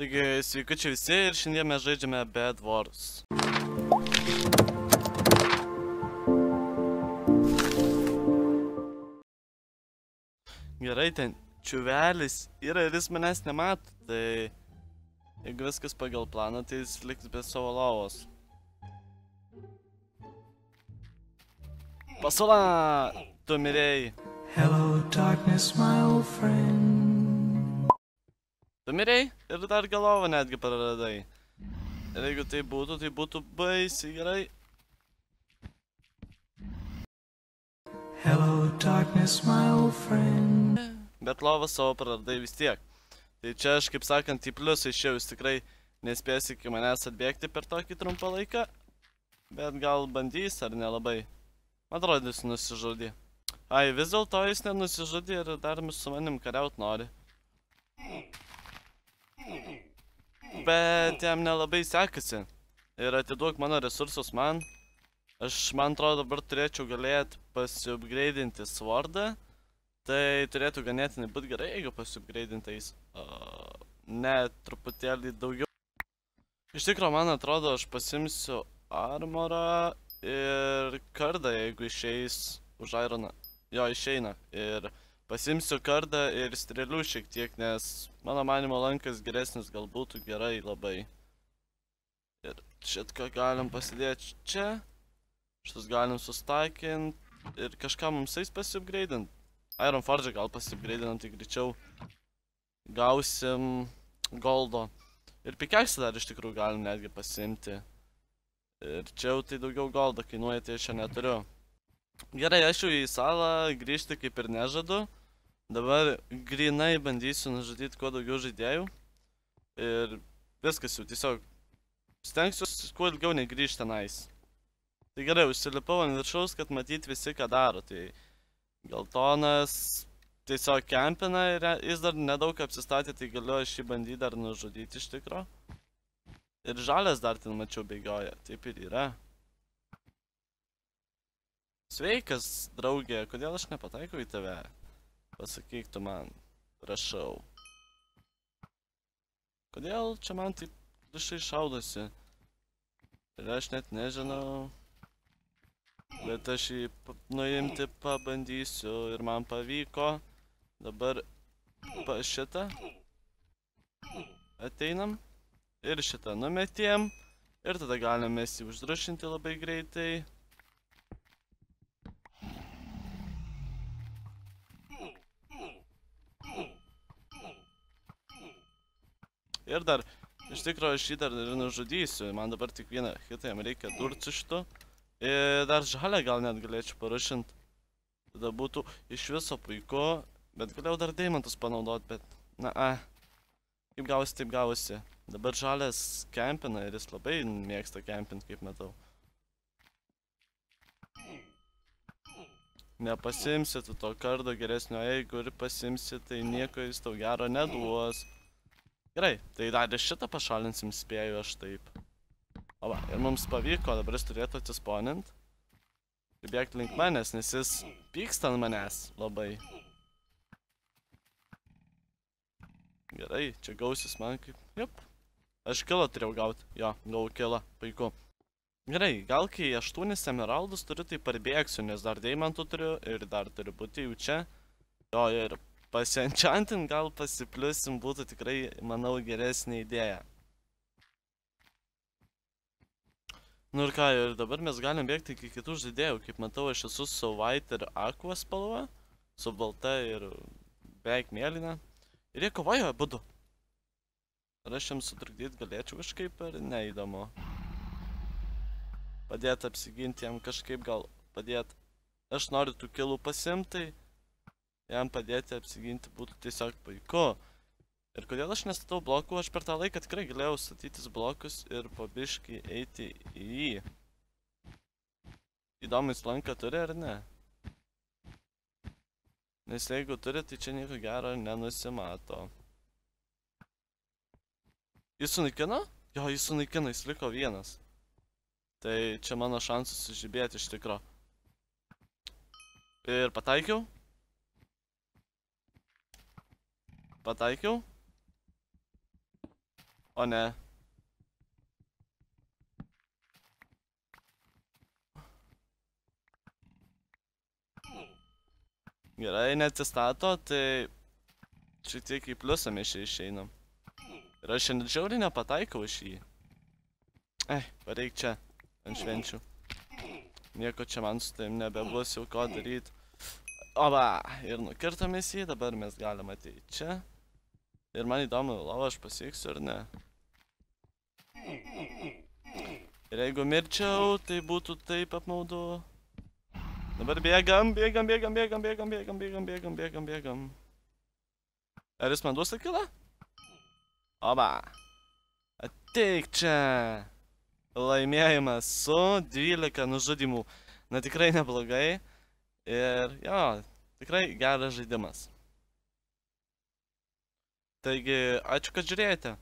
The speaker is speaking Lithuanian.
Taigi, sveikučiai visi ir šiandien mes žaidžiame Bed Wars. Gerai, ten čiuvelis yra ir jis manęs nemato, tai jeigu viskas pagal planą, tai jis liks be savo lovos. Pasula, tu mirėjai. Hello, darkness, my old friend. Tu mirėjai ir dar galvą netgi praradai. Ir jeigu tai būtų baisiai gerai. Hello, darkness, my old friend. Bet lovą savo praradai vis tiek. Tai čia aš, kaip sakant, į pliusą išėjau, jis tikrai nespės iki manęs atbėgti per tokį trumpą laiką. Bet gal bandys ar nelabai. Man atrodo, jis nusižudė. Ai, vis dėlto jis nenusižudė ir dar su manim kariaut nori. Bet jam nelabai sekasi. Ir atiduok mano resursus man. Man atrodo, dabar turėčiau galėti pasiupgraidinti svordą. Tai turėtų ganėtinai būti gerai, jeigu pasiupgraidintais. Ne, truputėlį daugiau. Iš tikrųjų, man atrodo, aš pasimsiu armorą ir kardą, jeigu išeis už ironą. Jo, išeina. Ir pasimsiu kardą ir strėlių šiek tiek, nes mano manimo lankas geresnis gal būtų gerai labai. Ir šitką galim pasidėti čia. Šitus galim sustakinti ir kažką mums eis pasiupgraidinti. Iron Forge gal pasiupgraidinam, tai greičiau gausim goldo. Ir pikeksą dar iš tikrųjų galim netgi pasimti. Ir čia jau tai daugiau goldo kainuoja, tai aš čia neturiu. Gerai, aš jau į salą grįžti kaip ir nežadu. Dabar grinai bandysiu nužudyti kuo daugiau žaidėjų. Ir viskas jau tiesiog stengsiuosi kuo ilgiau negrįžti tenais. Tai gerai, užsilipau ant viršaus, kad matyti visi ką daro. Tai geltonas tiesiog kempina ir jis dar nedaug apsistatė, tai galiu aš jį bandyti dar nužudyti iš tikro. Ir žalias dar ten mačiau bėgioja, taip ir yra. Sveikas, draugė, kodėl aš nepataikau į tave? Pasakyk tu man, prašau. Kodėl čia man taip dušai šaudosi? Ir aš net nežinau. Bet aš jį nuimti pabandysiu ir man pavyko. Dabar šitą ateinam ir šitą numetėm. Ir tada galim mes jį uždrušinti labai greitai. Ir dar, iš tikrųjų aš jį dar ir nužudysiu. Man dabar tik vieną hitą jam reikia durti su šitu. Ir dar žalę gal net galėčiau parušinti. Tada būtų iš viso puiku. Bet galėjau dar deimantus panaudoti, bet... Kaip gavosi, taip gavosi. Dabar žalės kempina ir jis labai mėgsta kempinti, kaip matau. Nepasimsi tu to kardo geresnio, jeigu ir pasimsi, tai nieko jis tau gero neduos. Gerai, tai dar ir šitą pašalinsim, spėju aš taip. O va, ir mums pavyko, dabar jis turėtų atsisponint. Ir bėgti link manęs, nes jis pyksta ant manęs labai. Gerai, čia gausis man kaip... Jup. Aš kilą turėjau gauti. Jo, gau kilą, puiku. Gerai, gal kai 8 emeraldus turiu, tai parbėgsiu, nes dar deimantų turiu ir dar turiu būti jau čia. Jo, ir pasienčantint gal pasipliusim būtų tikrai, manau, geresnė idėja. Nu ir ką, ir dabar mes galim bėgti iki kitų žaidėjų. Kaip matau, aš esu su white ir aqua spalva, su balta ir beveik mėlyna. Ir jie kovoja abudu. Ar aš jiems sutrukdyti galėčiau kažkaip, ar neįdomu. Padėti apsiginti jam kažkaip, gal padėti. Aš noriu tų kilų pasimti, jam padėti apsiginti būtų tiesiog puiku. Ir kodėl aš nestatau blokų, aš per tą laiką tikrai galėjau statytis blokus ir po biškį eiti į jį. Įdomu, jis lanką turi ar ne? Nes jeigu turi, tai čia nieko gero nenusimato. Jis sunaikino? Jo, jis sunaikino, jis liko vienas. Tai čia mano šansas sužibėti iš tikro. Ir pataikiau. Pataikiau. O ne. Gerai, neatsistato, tai šiek tiek į pliusą mes čia išeinam. Ir aš šiandien žiauriai nepataikau iš jį. Pareik čia, ant švenčių. Nieko čia man su taim nebebus jau ko daryt. Oba, ir nukirtamės jį, dabar mes galim ateiti čia. Ir man įdomu, lovą aš pasieksiu ar ne. Ir jeigu mirčiau, tai būtų taip apmaudu. Dabar bėgam. Ar jis man duos akilą? Oba. Ateik čia. Laimėjimas su 12 nužudimų. Na tikrai neblogai. Ir jo, tikrai geras žaidimas. Taigi, ačiū, kad žiūrėjote.